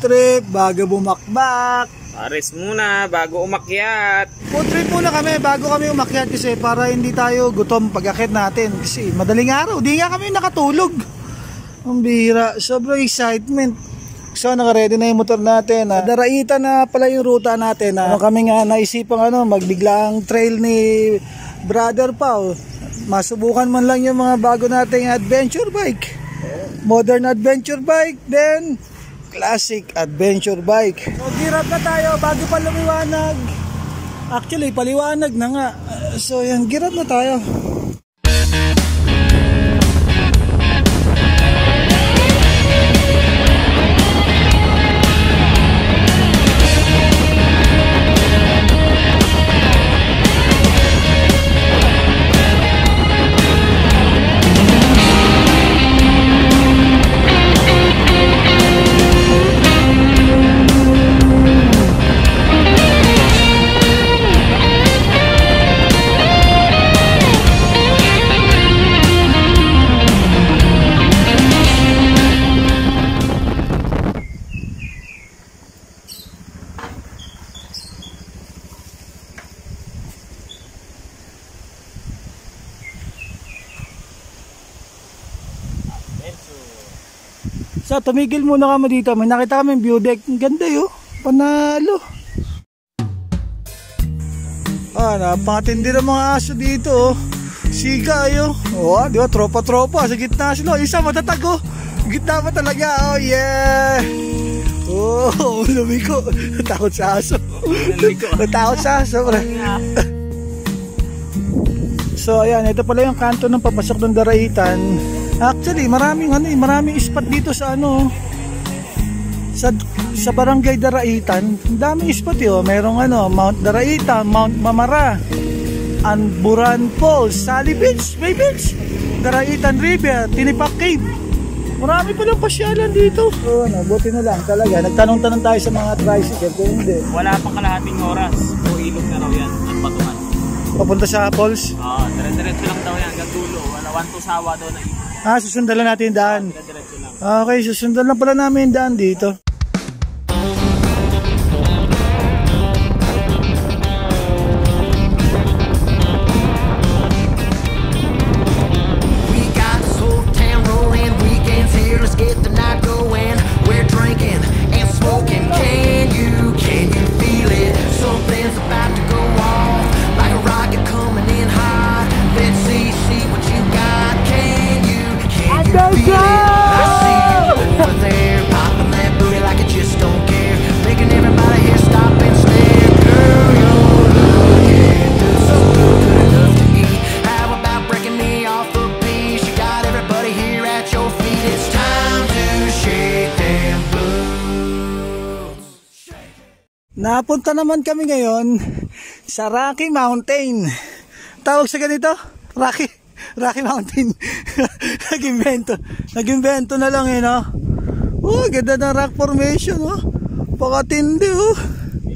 Food trip bago bumakbak. Pares muna bago umakyat. Food trip muna kami bago kami umakyat kasi para hindi tayo gutom pag-akyat natin. Kasi madaling araw, di nga kami nakatulog. Ang bihira, sobrang excitement. So naka-ready na yung motor natin. Daraitan na pala yung ruta natin. Kami nga naisipang magbiglang trail ni Brother Pao. Masubukan man lang yung mga bago nating adventure bike. Modern adventure bike, then classic adventure bike. So gear up na tayo bago pa lumiwanag. Actually paliwanag na nga. So yan, gear up na tayo. So tumigil muna kami dito. May nakita kami view deck. Ang ganda yun. Panalo. Napakatindi ng mga aso dito. Siga yun. Di ba? Tropa-tropa. Sa gitna sila. Isa matatago. Gitna pa talaga. Oh yeah. Lumiko. Natakot sa aso. Natakot sa aso. So ayan. Ito pala yung kanto ng papasok ng Daraitan. Actually, maraming spot dito sa sa Barangay Daraitan. Daming spot 'yo. Merong Mount Daraitan, Mount Mamara, Anburan Falls, Sally Beach, Bay Beach, Daraitan River, Tinipak Cave. Marami pa lang pasyalan dito. Buti na lang talaga. Nagtanong-tanong tayo sa mga tricycle kung hindi. Wala pang kalahating oras. O ilog na raw yan at Batuhan. Papunta sa falls? Dire-diretso lang daw yan. Gadulo. Wala 1 to Sawa daw na ilog. Susundan lang natin yung daan. Dire-diretso lang. Okay, susundan lang pala namin yung daan dito. Napunta naman kami ngayon sa Rocky Mountain. Tawag sa ganito? Rocky Mountain. Nag-invento na lang ganda ng rock formation Pakatindi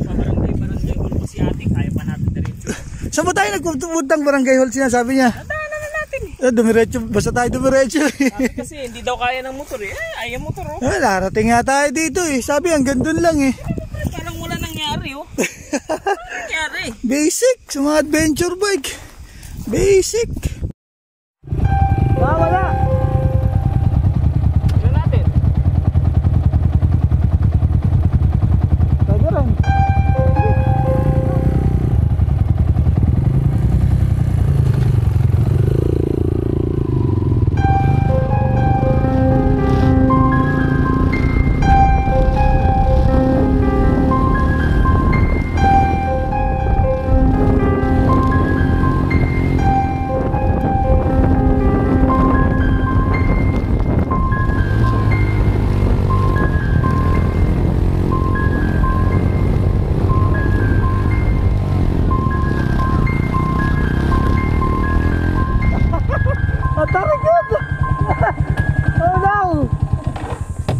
Barangay Hall po si ate. Kaya pa natin diretso. Saan ba tayo nagpupuntang Barangay Hall sinasabi niya? Daanan na natin Dumiretso, basta tayo dumiretso Sabi kasi hindi daw kaya ng motor ayaw motor Narating nga tayo dito Sabi hanggang dun lang Parang wala nangyari nangyari. Basic sa mga adventure bike. Basic. Wala. Tignan natin. Tagaran.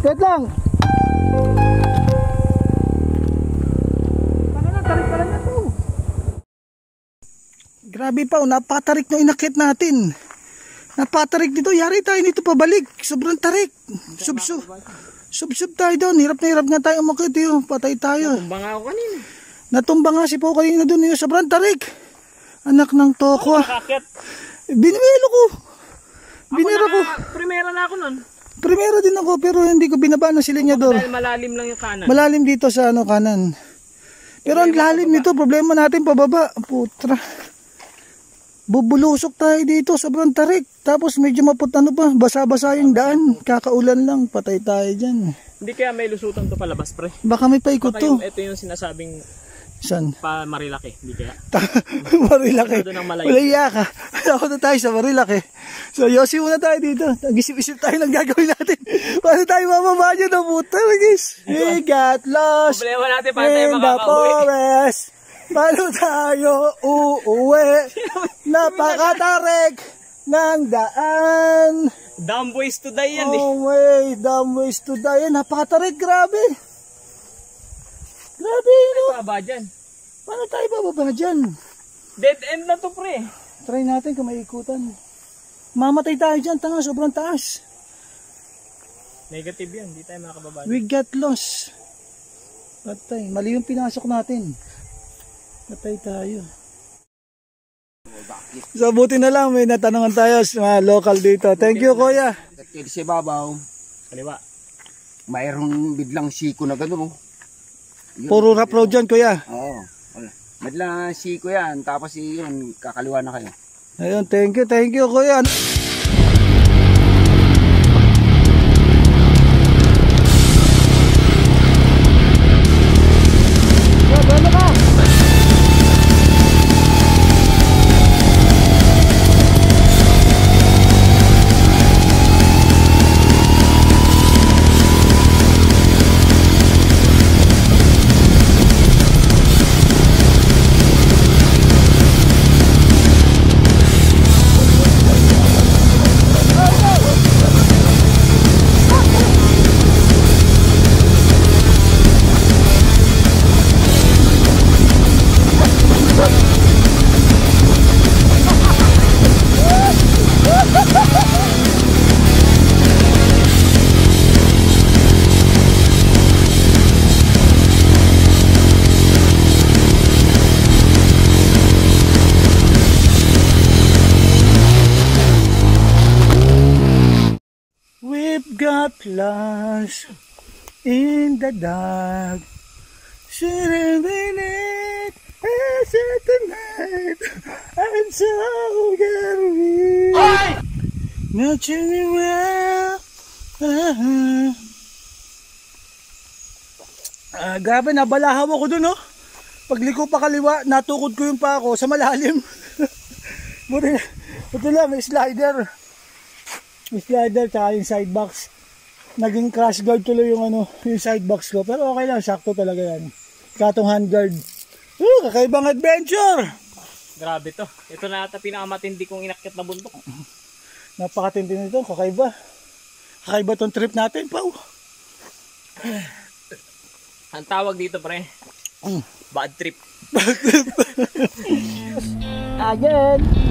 Wait lang. Tarik pala na to. Grabe pa, napakatarik na inakit natin. Napatarik dito. Yari tayo dito pabalik. Sobrang tarik. Sub tayo doon. Hirap na hirap nga tayo umakit yun. Patay tayo. Natumba nga ako kanina. Natumba nga si Pao kanina doon. Sobrang tarik. Anak ng toko. Nakakit. Binuelo ko. Binira ko. Primera na ako nun. Primero din ako pero hindi ko binaba ng silinyador. Dahil malalim lang yung kanan. Malalim dito sa kanan. Pero ang lalim nito, problema natin pababa. Putra. Bubulusok tayo dito, sobrang tarik. Tapos medyo basa-basa yung daan. Kakaulan lang, patay tayo dyan. Hindi kaya may lusutan to palabas, pre. Baka may paikot to. Ito yung sinasabing Saan? pa Marilaki, hindi kaya. Marilaki. Doon ang malayo. Wala iya ka. Ako na tayo sa Marilaki. So, Yossi muna tayo dito. Nag-isip-isip tayo ng gagawin natin. Paano tayo mamaba dyan ng puta, guys? We got lost Problema natin, paano tayo in the makakauwi? forest. Paano tayo uuwi? Napakatarik ng daan. Dumb ways to die yan eh. Oh, wait. Dumb ways to die. Napakatarik, grabe. Grabe, no? Baba dyan. Paano tayo bababa dyan? Dead end na to, pre. Try natin kung may ikutan. Mamatay tayo dyan, tanga, sobrang taas. Negative yan, hindi tayo makakababa. We got lost. Patay, mali yung pinasok natin. Patay tayo. So buti na lang, may natanungan tayo sa mga local dito. Thank you, kuya. Kasi si Babaw, Kaliwa. mayroong biglang siko na gano'n. Puro rap road dyan, kuya. Oo. Biglang siko yan, tapos yun, kakaliwa na kayo. Ayun, thank you, kuya. We've got lost in the dark. Sitting in it as at the night. I'm so weak. Not anywhere. Grabe, nabalahaw ako dun, oh. Pagliko pa kaliwa, natukod ko yung pa ako sa malalim. Buti lang, may slider. May slider tsaka yung side box. Naging crash guard tuloy yung yung side box ko. Pero okay lang, sakto talaga yan. Katong hand guard. Kakaibang adventure! Grabe to. Ito na ata pinakamatindi kong inakyat na bundok. Napakatindi nito, kakaiba. Kakaiba tong trip natin, Pao. Ang tawag dito, pre. Bad trip. Again!